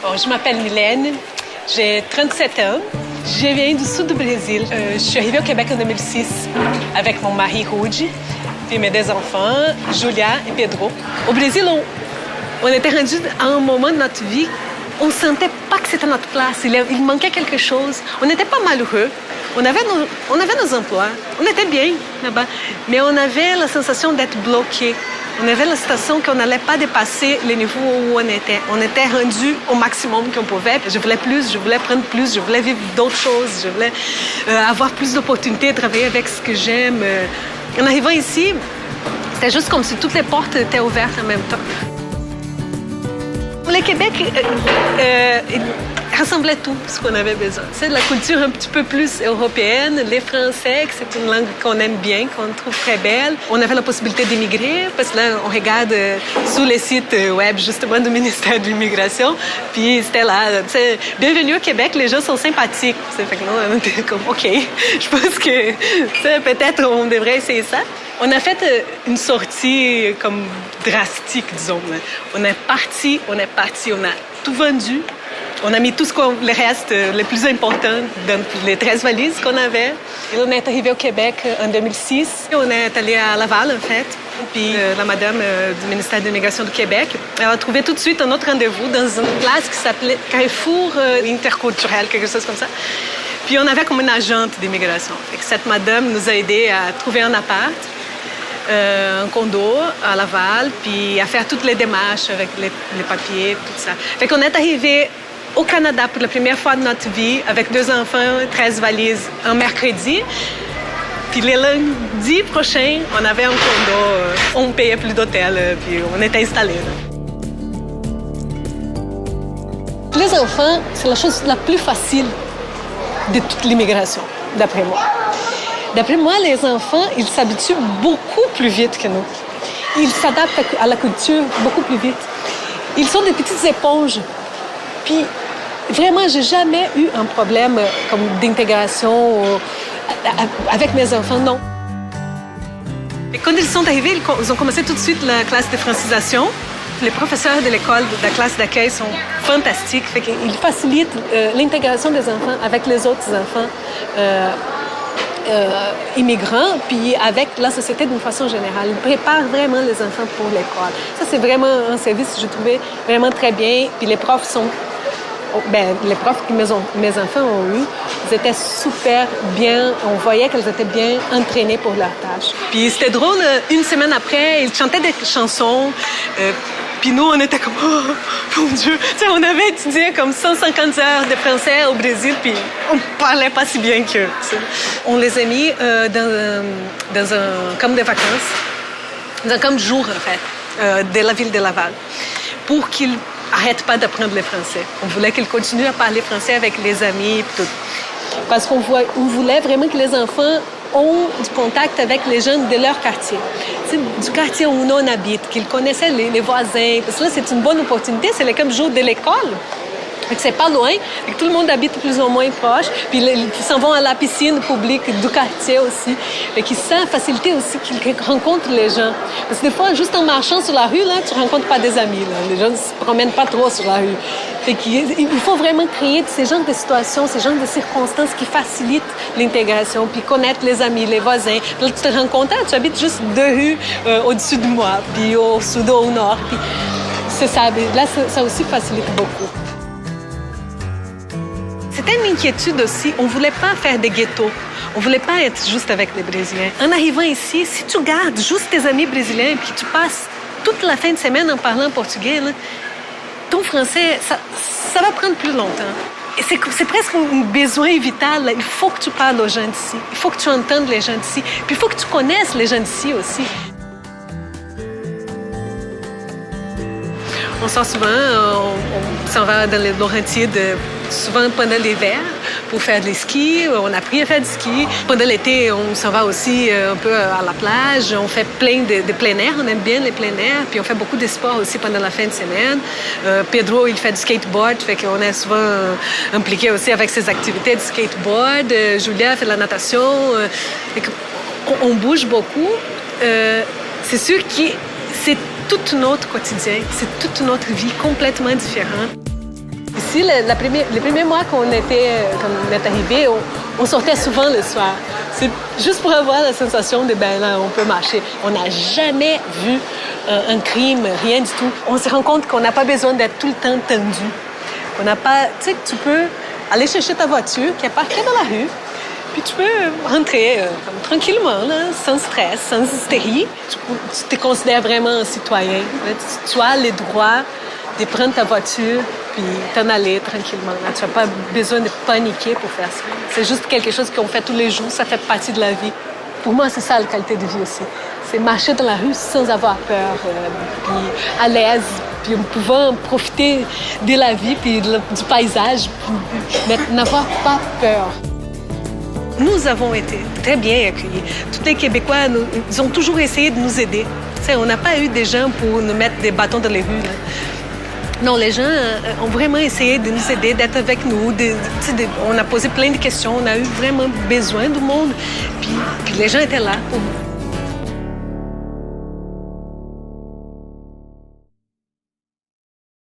Bon, je m'appelle Mylène, j'ai 37 ans. Je viens du sud du Brésil. Je suis arrivée au Québec en 2006 avec mon mari Rudy, puis mes deux enfants, Julia et Pedro. Au Brésil, on était rendus à un moment de notre vie, on ne sentait pas que c'était notre place. Il manquait quelque chose. On n'était pas malheureux. On avait nos emplois. On était bien là-bas. Mais on avait la sensation d'être bloqué. On avait la sensation qu'on n'allait pas dépasser les niveaux où on était. On était rendu au maximum qu'on pouvait. Je voulais plus, je voulais prendre plus, je voulais vivre d'autres choses, je voulais avoir plus d'opportunités, travailler avec ce que j'aime. En arrivant ici, c'était juste comme si toutes les portes étaient ouvertes en même temps. Le Québec rassemblait tout ce qu'on avait besoin. C'est la culture un petit peu plus européenne, les Français, que c'est une langue qu'on aime bien, qu'on trouve très belle. On avait la possibilité d'immigrer, parce que là, on regarde sur les sites web, justement, du ministère de l'Immigration, puis c'était là, tu sais, bienvenue au Québec, les gens sont sympathiques. Fait que là, on était comme, OK, je pense que, tu sais, peut-être on devrait essayer ça. On a fait une sortie comme drastique, disons. On est parti, on a tout vendu. On a mis tout le reste, le plus important, dans les 13 valises qu'on avait. Et on est arrivé au Québec en 2006. On est allé à Laval, en fait. Puis la madame du ministère de l'Immigration du Québec, elle a trouvé tout de suite un autre rendez-vous dans une place qui s'appelait Carrefour interculturel, quelque chose comme ça. Puis on avait comme une agente d'immigration. Cette madame nous a aidés à trouver un appart. Un condo à Laval, puis à faire toutes les démarches avec les papiers, tout ça. Fait qu'on est arrivé au Canada pour la première fois de notre vie avec 2 enfants, 13 valises, un mercredi. Puis le lundi prochain, on avait un condo, on payait plus d'hôtel, puis on était installés. Les enfants, c'est la chose la plus facile de toute l'immigration, d'après moi. D'après moi, les enfants, ils s'habituent beaucoup plus vite que nous. Ils s'adaptent à la culture beaucoup plus vite. Ils sont des petites éponges. Puis, vraiment, j'ai jamais eu un problème comme d'intégration avec mes enfants, non. Et quand ils sont arrivés, ils ont commencé tout de suite la classe de francisation. Les professeurs de l'école, de la classe d'accueil sont fantastiques. Ils facilitent l'intégration des enfants avec les autres enfants. Immigrants, puis avec la société d'une façon générale. Ils préparent vraiment les enfants pour l'école. Ça, c'est vraiment un service que je trouvais vraiment très bien. Puis les profs sont... les profs que mes enfants ont eu, ils étaient super bien. On voyait qu'elles étaient bien entraînées pour leur tâche. Puis c'était drôle, une semaine après, ils chantaient des chansons. Puis nous, on était comme, oh, mon Dieu! Tu sais, on avait étudié comme 150 heures de français au Brésil, puis on parlait pas si bien qu'eux. On les a mis dans un camp de vacances, dans un camp de jour, en fait, de la ville de Laval, pour qu'ils n'arrêtent pas d'apprendre le français. On voulait qu'ils continuent à parler français avec les amis et tout. Parce qu'on voulait vraiment que les enfants ont du contact avec les jeunes de leur quartier. C'est du quartier où on habite, qu'ils connaissaient les voisins. Parce que là, c'est une bonne opportunité. C'est le camp de jour de l'école. C'est pas loin. Tout le monde habite plus ou moins proche. Puis ils s'en vont à la piscine publique du quartier aussi. Ça facilite aussi qu'ils rencontrent les gens. Parce que des fois, juste en marchant sur la rue, là, tu rencontres pas des amis. Là. Les gens ne se promènent pas trop sur la rue. Il faut vraiment créer ces genres de situations, ces genres de circonstances qui facilitent l'intégration, puis connaître les amis, les voisins. Puis là, tu te rends compte, tu habites juste 2 rues au-dessus de moi, puis au sud, au nord. Puis c'est ça. Là, ça aussi facilite beaucoup. C'était une inquiétude aussi. On ne voulait pas faire des ghettos. On ne voulait pas être juste avec les Brésiliens. En arrivant ici, si tu gardes juste tes amis brésiliens et que tu passes toute la fin de semaine en parlant portugais, là, ton français, ça va prendre plus longtemps. Et c'est presque un besoin vital. Là. Il faut que tu parles aux gens d'ici. Il faut que tu entendes les gens d'ici. Puis il faut que tu connaisses les gens d'ici aussi. On sort souvent, on s'en va dans les Laurentides souvent pendant l'hiver pour faire du ski. On a appris à faire du ski. Pendant l'été, on s'en va aussi un peu à la plage. On fait plein de plein air. On aime bien les plein air. Puis on fait beaucoup de sport aussi pendant la fin de semaine. Pedro, il fait du skateboard. Fait qu'on est souvent impliqué aussi avec ses activités de skateboard. Julia fait de la natation. On bouge beaucoup. C'est sûr que c'est tout notre quotidien, c'est toute notre vie complètement différente. ici, les premiers mois qu'on est arrivé, on sortait souvent le soir. C'est juste pour avoir la sensation de, ben là, on peut marcher. On n'a jamais vu un crime, rien du tout. On se rend compte qu'on n'a pas besoin d'être tout le temps tendu. On n'a pas... Tu sais, tu peux aller chercher ta voiture qui est parquée dans la rue, puis tu peux rentrer tranquillement, là, sans stress, sans hystérie. Tu te considères vraiment un citoyen. Tu as le droit de prendre ta voiture puis t'en aller tranquillement. Là. Tu n'as pas besoin de paniquer pour faire ça. C'est juste quelque chose qu'on fait tous les jours. Ça fait partie de la vie. Pour moi, c'est ça la qualité de vie aussi. C'est marcher dans la rue sans avoir peur, puis à l'aise, puis en pouvant profiter de la vie puis du paysage, mais n'avoir pas peur. Nous avons été très bien accueillis. Tous les Québécois, ils ont toujours essayé de nous aider. T'sais, on n'a pas eu des gens pour nous mettre des bâtons dans les rues. Là. Non, les gens ont vraiment essayé de nous aider, d'être avec nous. On a posé plein de questions. On a eu vraiment besoin du monde. Puis les gens étaient là pour